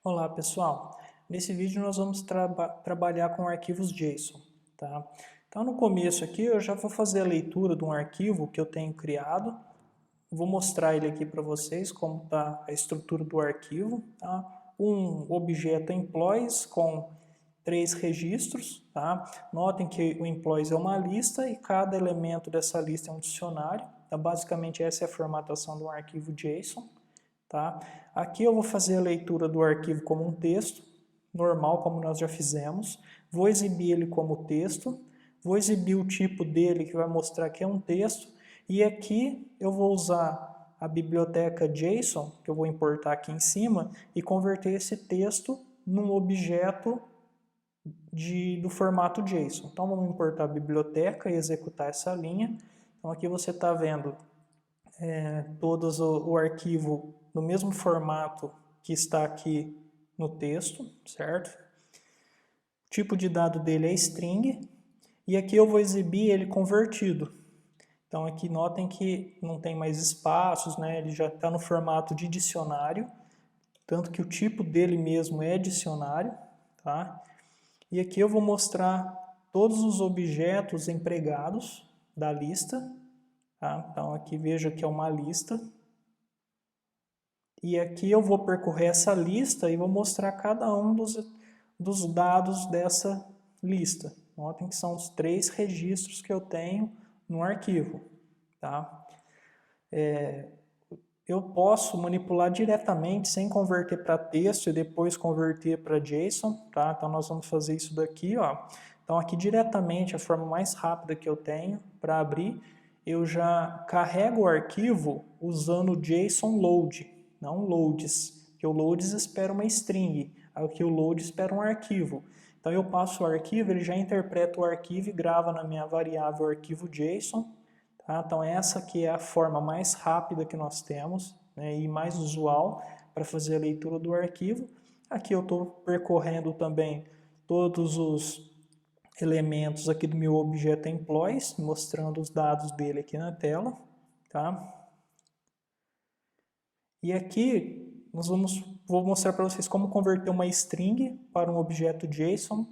Olá pessoal, nesse vídeo nós vamos trabalhar com arquivos JSON, tá? Então no começo aqui eu já vou fazer a leitura de um arquivo que eu tenho criado, vou mostrar ele aqui para vocês como está a estrutura do arquivo, tá? Um objeto employees com 3 registros, tá? Notem que o employees é uma lista e cada elemento dessa lista é um dicionário, então basicamente essa é a formatação de um arquivo JSON. Tá? Aqui eu vou fazer a leitura do arquivo como um texto, normal, como nós já fizemos. Vou exibir ele como texto. Vou exibir o tipo dele, que vai mostrar que é um texto. E aqui eu vou usar a biblioteca JSON, que eu vou importar aqui em cima, e converter esse texto num objeto do formato JSON. Então vamos importar a biblioteca e executar essa linha. Então aqui você está vendo todos o arquivo no mesmo formato que está aqui no texto, certo? O tipo de dado dele é string, e aqui eu vou exibir ele convertido. Então aqui notem que não tem mais espaços, né? Ele já está no formato de dicionário, tanto que o tipo dele mesmo é dicionário, tá? E aqui eu vou mostrar todos os objetos empregados da lista, tá? Então aqui veja que é uma lista. E aqui eu vou percorrer essa lista e vou mostrar cada um dos dados dessa lista. Notem que são os 3 registros que eu tenho no arquivo. Tá? Eu posso manipular diretamente sem converter para texto e depois converter para JSON. Tá? Então nós vamos fazer isso daqui. Ó. Então aqui diretamente, a forma mais rápida que eu tenho para abrir, eu já carrego o arquivo usando o JSON load, não loads, que o loads espera uma string, aqui o load espera um arquivo. Então eu passo o arquivo, ele já interpreta o arquivo e grava na minha variável arquivo JSON. Tá? Então essa aqui é a forma mais rápida que nós temos, né, e mais usual para fazer a leitura do arquivo. Aqui eu estou percorrendo também todos os elementos aqui do meu objeto employees, mostrando os dados dele aqui na tela. Tá? E aqui vou mostrar para vocês como converter uma string para um objeto JSON.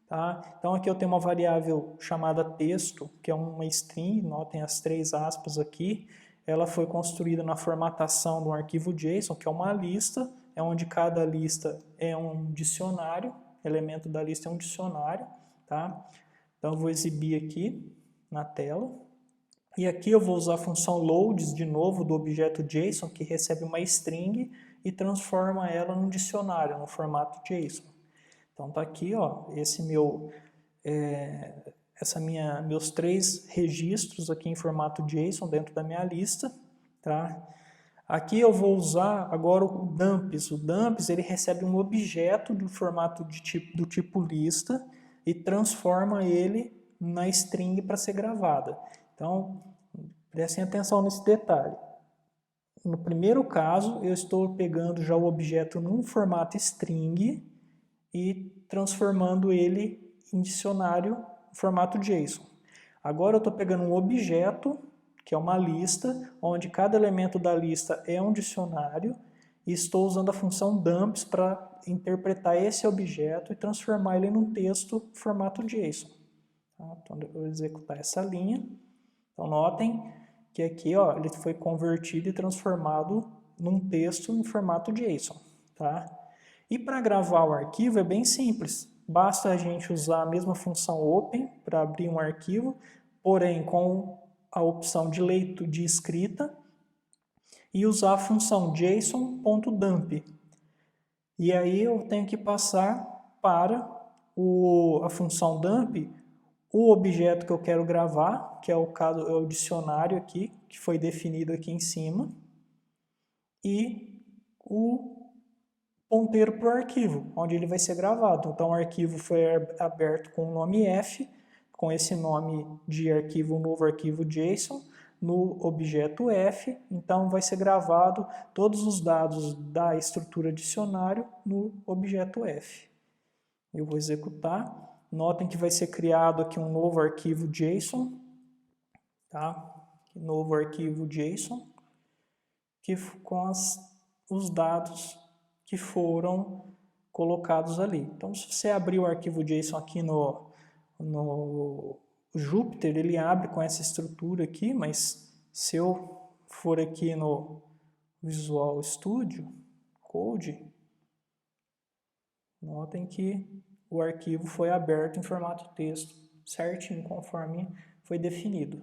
Tá? Então aqui eu tenho uma variável chamada texto, que é uma string, notem as 3 aspas aqui. Ela foi construída na formatação de um arquivo JSON, que é uma lista, é onde cada lista é um dicionário, elemento da lista é um dicionário. Tá? Então eu vou exibir aqui na tela. E aqui eu vou usar a função loads de novo do objeto JSON, que recebe uma string e transforma ela num dicionário, no formato JSON. Então tá aqui, ó, meus 3 registros aqui em formato JSON dentro da minha lista, tá? Aqui eu vou usar agora o dumps. O dumps ele recebe um objeto do formato do tipo lista e transforma ele na string para ser gravada. Então, prestem atenção nesse detalhe. No primeiro caso, eu estou pegando já o objeto num formato string e transformando ele em dicionário em formato JSON. Agora eu estou pegando um objeto, que é uma lista, onde cada elemento da lista é um dicionário, e estou usando a função dumps para interpretar esse objeto e transformar ele num texto em formato JSON. Tá? Então eu vou executar essa linha. Então notem que aqui ó, ele foi convertido e transformado num texto em formato JSON. Tá? E para gravar o arquivo é bem simples. Basta a gente usar a mesma função open para abrir um arquivo, porém com a opção de leitura de escrita, e usar a função json.dump. E aí eu tenho que passar para a função dump o objeto que eu quero gravar, que é o dicionário aqui, que foi definido aqui em cima, e o ponteiro para o arquivo, onde ele vai ser gravado. Então o arquivo foi aberto com o nome F, com esse nome de arquivo, novo arquivo JSON, no objeto F, então vai ser gravado todos os dados da estrutura dicionário no objeto F. Eu vou executar. Notem que vai ser criado aqui um novo arquivo JSON, tá? Novo arquivo JSON, que com os dados que foram colocados ali. Então, se você abrir o arquivo JSON aqui no Jupyter, ele abre com essa estrutura aqui, mas se eu for aqui no Visual Studio Code, notem que o arquivo foi aberto em formato texto, certinho, conforme foi definido.